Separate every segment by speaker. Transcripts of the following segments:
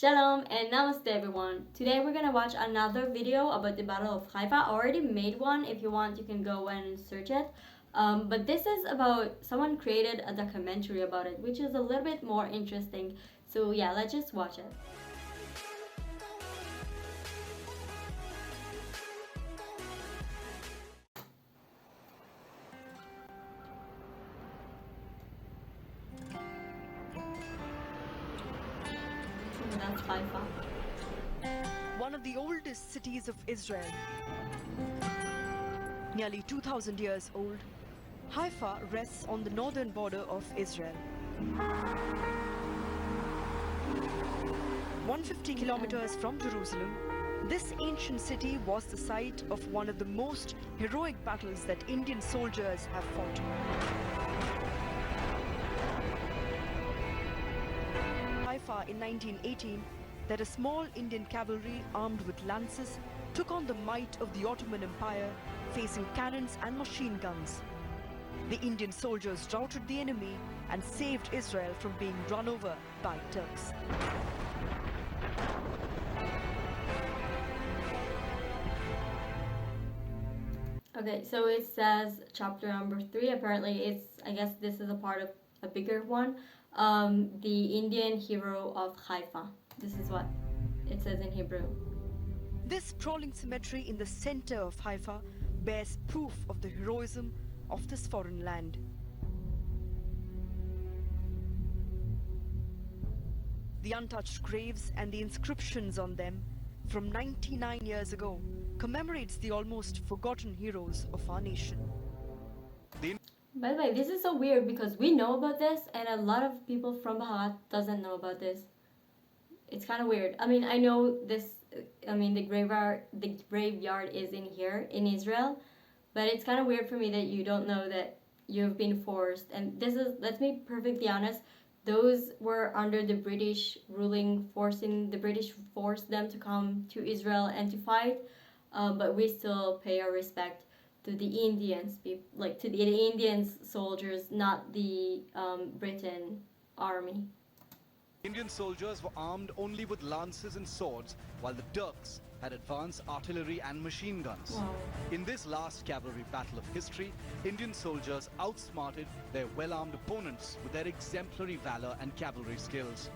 Speaker 1: Shalom and namaste everyone. Today we're gonna watch another video about the Battle of Haifa. I already made one. If you want, you can go and search it. But this is about someone created a documentary about it, which is a little bit more interesting. So yeah, let's just watch it. That's Haifa.
Speaker 2: One of the oldest cities of Israel. Nearly 2,000 years old, Haifa rests on the northern border of Israel. 150 kilometers from Jerusalem, this ancient city was the site of one of the most heroic battles that Indian soldiers have fought. Haifa in 1918, that a small Indian cavalry armed with lances took on the might of the Ottoman Empire, facing cannons and machine guns. The Indian soldiers routed the enemy and saved Israel from being run over by Turks.
Speaker 1: Okay, so it says chapter number 3. Apparently, I guess this is a part of a bigger one. The Indian hero of Haifa. This is what it says in Hebrew.
Speaker 2: This sprawling cemetery in the center of Haifa bears proof of the heroism of this foreign land. The untouched graves and the inscriptions on them from 99 years ago commemorates the almost forgotten heroes of our nation.
Speaker 1: By the way, this is so weird because we know about this and a lot of people from Bahat doesn't know about this. It's kind of weird. I mean, I know this, the graveyard is in here in Israel, but it's kind of weird for me that you don't know that you've been forced. And this is, let's be perfectly honest, those were under the British ruling, the British forced them to come to Israel and to fight, but we still pay our respect to the Indians, to the Indians soldiers, not the Britain army.
Speaker 3: Indian soldiers were armed only with lances and swords, while the Turks had advanced artillery and machine guns.
Speaker 1: Wow.
Speaker 3: In this last cavalry battle of history, Indian soldiers outsmarted their well-armed opponents with their exemplary valor and cavalry skills.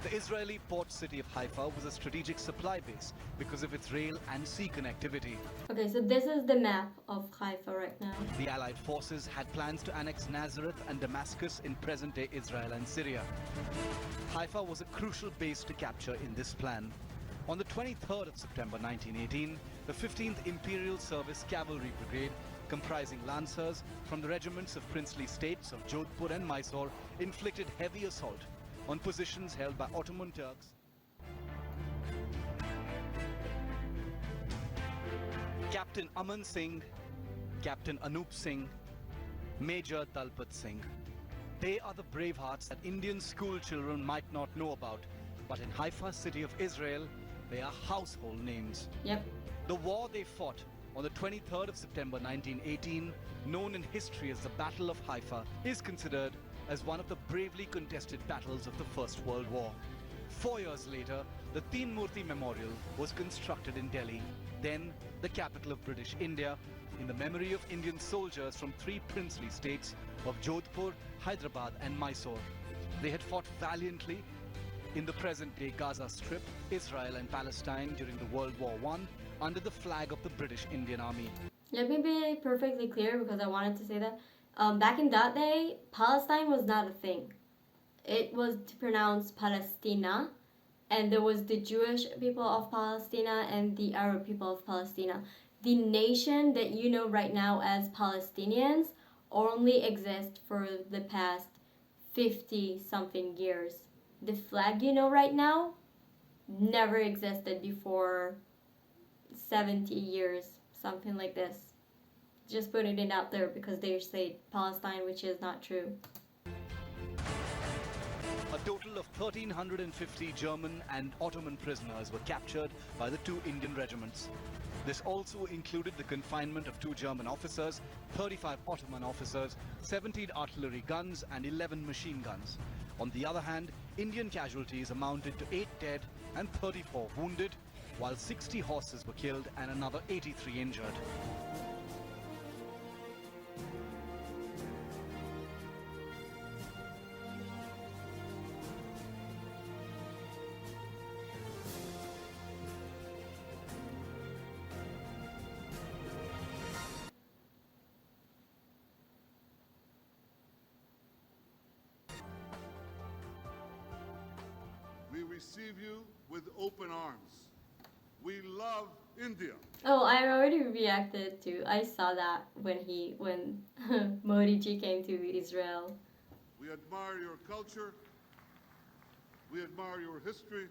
Speaker 3: The Israeli port city of Haifa was a strategic supply base because of its rail and sea connectivity.
Speaker 1: Okay, so this is the map of Haifa right now.
Speaker 3: The Allied forces had plans to annex Nazareth and Damascus in present-day Israel and Syria. Haifa was a crucial base to capture in this plan. On the 23rd of September 1918, the 15th Imperial Service Cavalry Brigade, comprising lancers from the regiments of princely states of Jodhpur and Mysore, inflicted heavy assault on positions held by Ottoman Turks. Captain Aman Singh, Captain Anup Singh, Major Dalpat Singh. They are the brave hearts that Indian school children might not know about, but in Haifa, city of Israel, they are household names.
Speaker 1: Yep.
Speaker 3: The war they fought on the 23rd of September 1918, known in history as the Battle of Haifa, is considered as one of the bravely contested battles of the First World War. 4 years later, the Teen Murti Memorial was constructed in Delhi, then the capital of British India, in the memory of Indian soldiers from 3 princely states of Jodhpur, Hyderabad and Mysore. They had fought valiantly in the present-day Gaza Strip, Israel and Palestine during the World War I under the flag of the British Indian Army.
Speaker 1: Let me be perfectly clear because I wanted to say that. Back in that day, Palestine was not a thing. It was pronounced Palestina, and there was the Jewish people of Palestina and the Arab people of Palestina. The nation that you know right now as Palestinians only exists for the past 50-something years. The flag you know right now never existed before 70 years, something like this. Just putting it out there because they say Palestine, which is not true.
Speaker 3: A total of 1,350 German and Ottoman prisoners were captured by the two Indian regiments. This also included the confinement of 2 German officers, 35 Ottoman officers, 17 artillery guns and 11 machine guns. On the other hand, Indian casualties amounted to 8 dead and 34 wounded, while 60 horses were killed and another 83 injured.
Speaker 4: We receive you with open arms. We love India.
Speaker 1: Oh, I already reacted to. I saw that when Modi ji came to Israel.
Speaker 4: We admire your culture. We admire your history,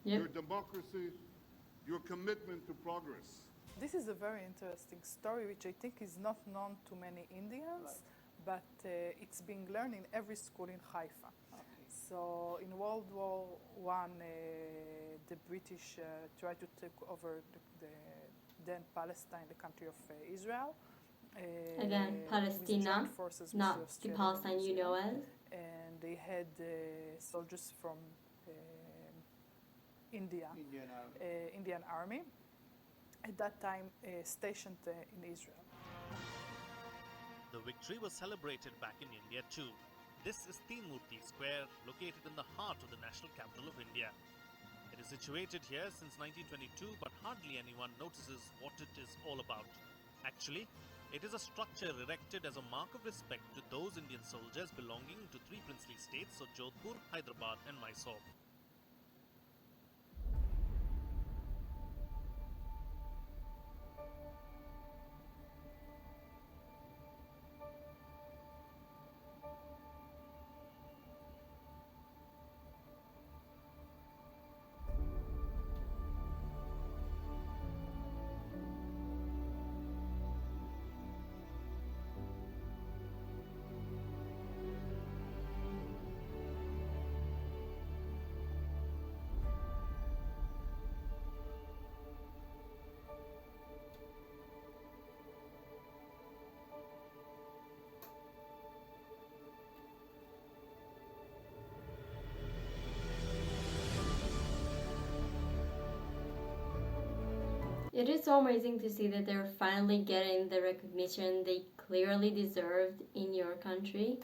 Speaker 1: Yep.
Speaker 4: your democracy, your commitment to progress.
Speaker 5: This is a very interesting story, which I think is not known to many Indians, but it's being learned in every school in Haifa. So in World War I, the British tried to take over the then Palestine, the country of Israel.
Speaker 1: Again,
Speaker 5: with
Speaker 1: Palestina,
Speaker 5: joint forces with
Speaker 1: not the
Speaker 5: Australia
Speaker 1: Palestine
Speaker 5: and
Speaker 1: you
Speaker 5: New
Speaker 1: know
Speaker 5: Zealand.
Speaker 1: as.
Speaker 5: And they had soldiers from India, Indian army, at that time stationed in Israel.
Speaker 6: The victory was celebrated back in India too. This is Murti Square, located in the heart of the national capital of India. It is situated here since 1922, but hardly anyone notices what it is all about. Actually, it is a structure erected as a mark of respect to those Indian soldiers belonging to 3 princely states of Jodhpur, Hyderabad and Mysore.
Speaker 1: It is so amazing to see that they're finally getting the recognition they clearly deserved in your country.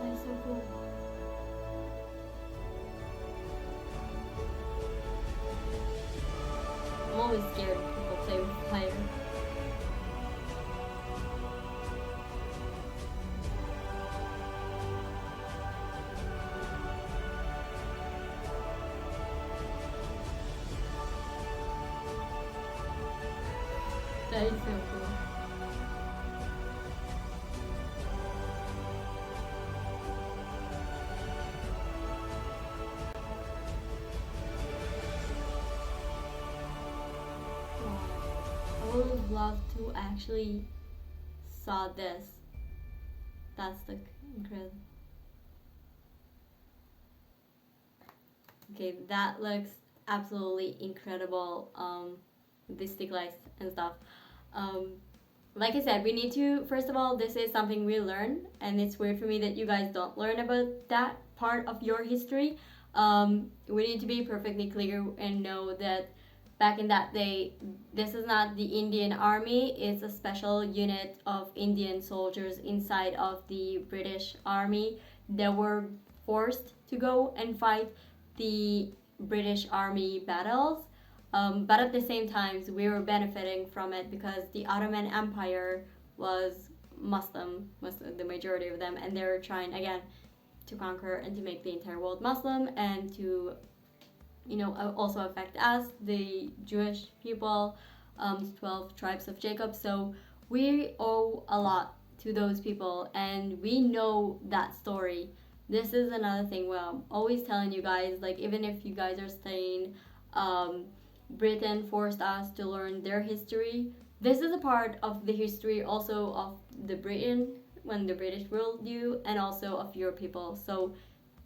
Speaker 1: That is so cool. I'm always scared when people play with fire. That is so cool. I would love to actually saw this. That's the incredible. Okay, that looks absolutely incredible. The stick lights and stuff. Like I said, we need to, first of all, this is something we learn, and it's weird for me that you guys don't learn about that part of your history. We need to be perfectly clear and know that back in that day, this is not the Indian army, it's a special unit of Indian soldiers inside of the British army that were forced to go and fight the British army battles. But at the same time, we were benefiting from it because the Ottoman Empire was Muslim, the majority of them, and they were trying again to conquer and to make the entire world Muslim and to, also affect us, the Jewish people, 12 tribes of Jacob. So we owe a lot to those people, and we know that story. This is another thing where I'm always telling you guys, like, even if you guys are saying Britain forced us to learn their history, this is a part of the history also of the Britain when the British ruled you, and also of your people. So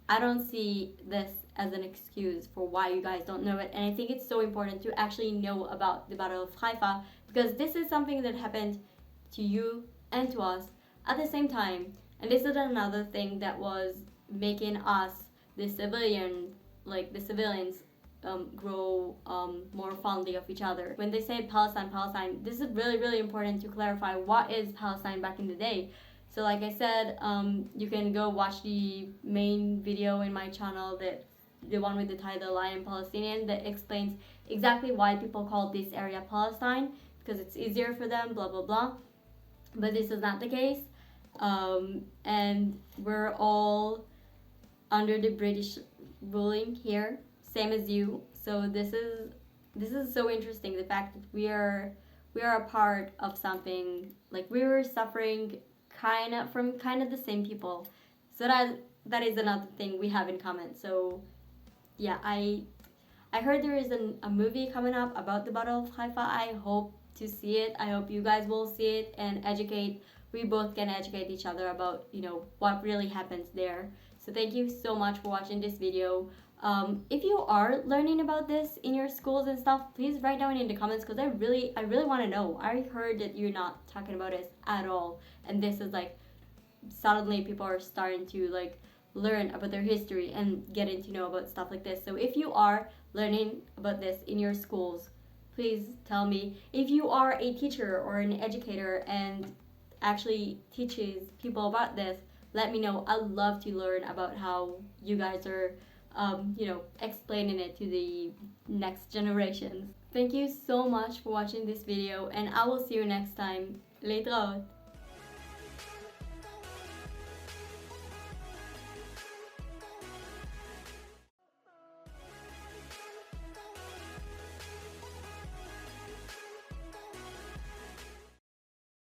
Speaker 1: I don't see this as an excuse for why you guys don't know it. And I think it's so important to actually know about the Battle of Haifa, because this is something that happened to you and to us at the same time. And this is another thing that was making us, the civilians, grow more fondly of each other. When they say Palestine, this is really, really important to clarify what is Palestine back in the day. So like I said, you can go watch the main video in my channel, the one with the title I Am Palestinian, that explains exactly why people call this area Palestine, because it's easier for them, blah blah blah. But this is not the case, and we're all under the British ruling here, same as you. So this is so interesting, the fact that we are a part of something, like we were suffering kind of the same people. So that is another thing we have in common. So yeah, I heard there is a movie coming up about the Battle of Haifa. I hope to see it. I hope you guys will see it and educate. We both can educate each other about what really happens there. So thank you so much for watching this video. If you are learning about this in your schools and stuff, please write down in the comments, because I really want to know. I heard that you're not talking about it at all, and this is like suddenly people are starting to like learn about their history and getting to know about stuff like this. So if you are learning about this in your schools, please tell me. If you are a teacher or an educator and actually teaches people about this, let me know. I'd love to learn about how you guys are explaining it to the next generations. Thank you so much for watching this video, and I will see you next time. להתראות.